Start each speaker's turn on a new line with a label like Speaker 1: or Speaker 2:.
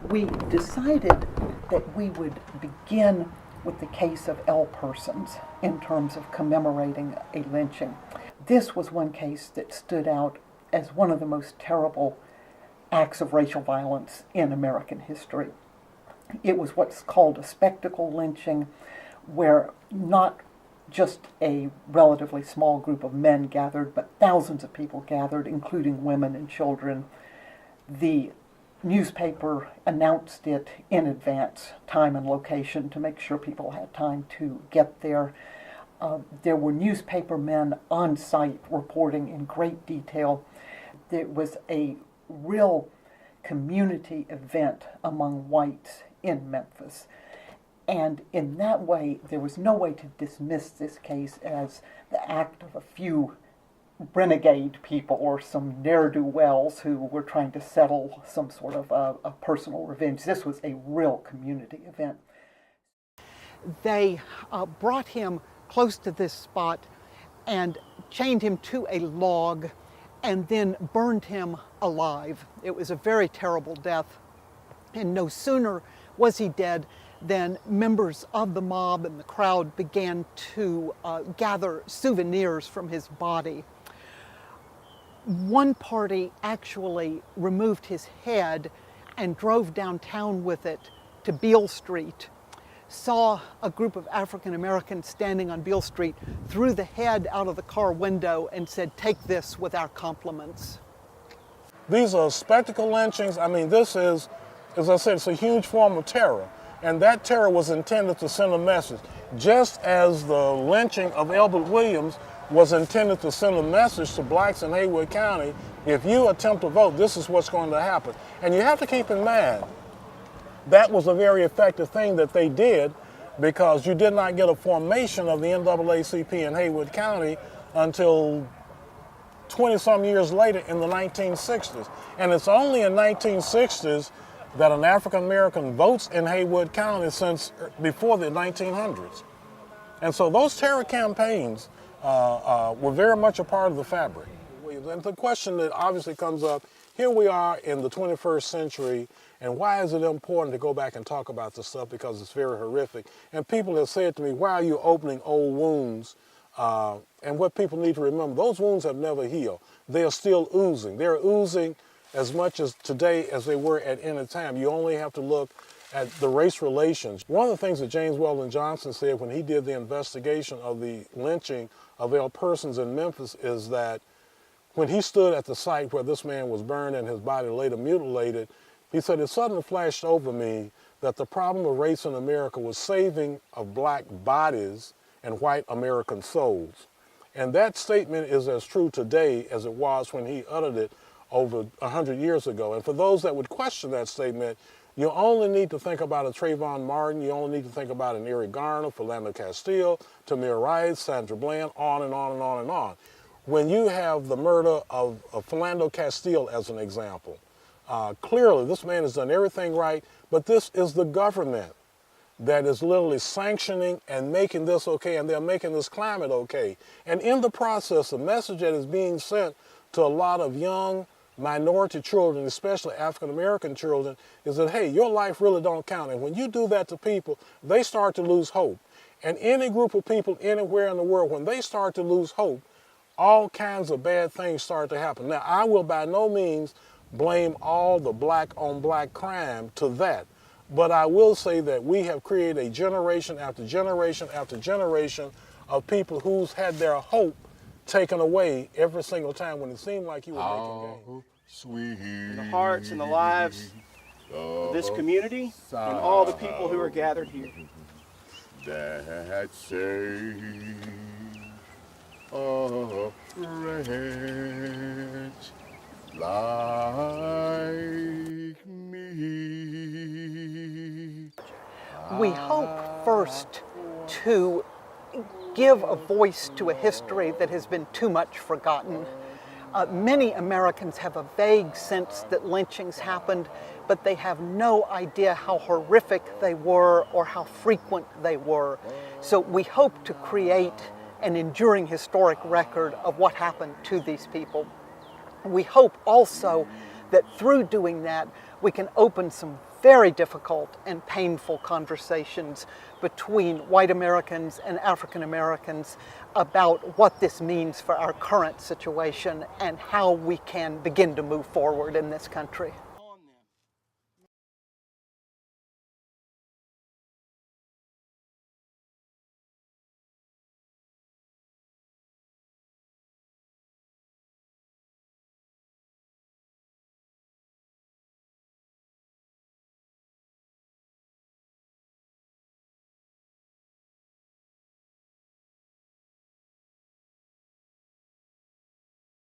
Speaker 1: we decided that we would begin with the case of L persons in terms of commemorating a lynching. This was one case that stood out as one of the most terrible acts of racial violence in American history. It was what's called a spectacle lynching, where not just a relatively small group of men gathered, but thousands of people gathered, including women and children. The newspaper announced it in advance, time and location, to make sure people had time to get there. There were newspaper men on site reporting in great detail. There was a real community event among whites in Memphis. And in that way, there was no way to dismiss this case as the act of a few renegade people or some ne'er-do-wells who were trying to settle some sort of a personal revenge. This was a real community event. They brought him close to this spot and chained him to a log and then burned him alive. It was a very terrible death. And no sooner was he dead than members of the mob and the crowd began to gather souvenirs from his body. One party actually removed his head and drove downtown with it to Beale Street, saw a group of African Americans standing on Beale Street, threw the head out of the car window and said, "Take this with our compliments."
Speaker 2: These are spectacle lynchings. I mean, this is, as I said, it's a huge form of terror. And that terror was intended to send a message. Just as the lynching of Elbert Williams was intended to send a message to blacks in Haywood County, if you attempt to vote, this is what's going to happen. And you have to keep in mind, that was a very effective thing that they did, because you did not get a formation of the NAACP in Haywood County until 20-some years later in the 1960s. And it's only in 1960s that an African American votes in Haywood County since before the 1900s. And so those terror campaigns were very much a part of the fabric. And the question that obviously comes up, here we are in the 21st century, and why is it important to go back and talk about this stuff? Because it's very horrific. And people have said to me, why are you opening old wounds? And what people need to remember, those wounds have never healed. They are still oozing. They're oozing as much as today as they were at any time. You only have to look at the race relations. One of the things that James Weldon Johnson said when he did the investigation of the lynching of L persons in Memphis is that when he stood at the site where this man was burned and his body later mutilated, he said, it suddenly flashed over me that the problem of race in America was saving of black bodies and white American souls. And that statement is as true today as it was when he uttered it over 100 years ago. And for those that would question that statement, you only need to think about a Trayvon Martin, you only need to think about an Eric Garner, Philando Castile, Tamir Rice, Sandra Bland, on and on and on and on. When you have the murder of Philando Castile as an example, clearly this man has done everything right, but this is the government that is literally sanctioning and making this okay, and they're making this climate okay. And in the process, the message that is being sent to a lot of young minority children, especially African-American children, is that, hey, your life really don't count. And when you do that to people, they start to lose hope. And any group of people anywhere in the world, when they start to lose hope, all kinds of bad things start to happen. Now, I will by no means blame all the black-on-black crime to that. But I will say that we have created a generation after generation after generation of people who's had their hope taken away every single time when it seemed like you were making gains.
Speaker 3: Sweet. In the hearts and the lives of this community and all the people who are gathered here.
Speaker 4: That say a wretch like me.
Speaker 1: We hope first to give a voice to a history that has been too much forgotten. Many Americans have a vague sense that lynchings happened, but they have no idea how horrific they were or how frequent they were. So we hope to create an enduring historic record of what happened to these people. We hope also that through doing that, we can open some very difficult and painful conversations between white Americans and African Americans about what this means for our current situation and how we can begin to move forward in this country.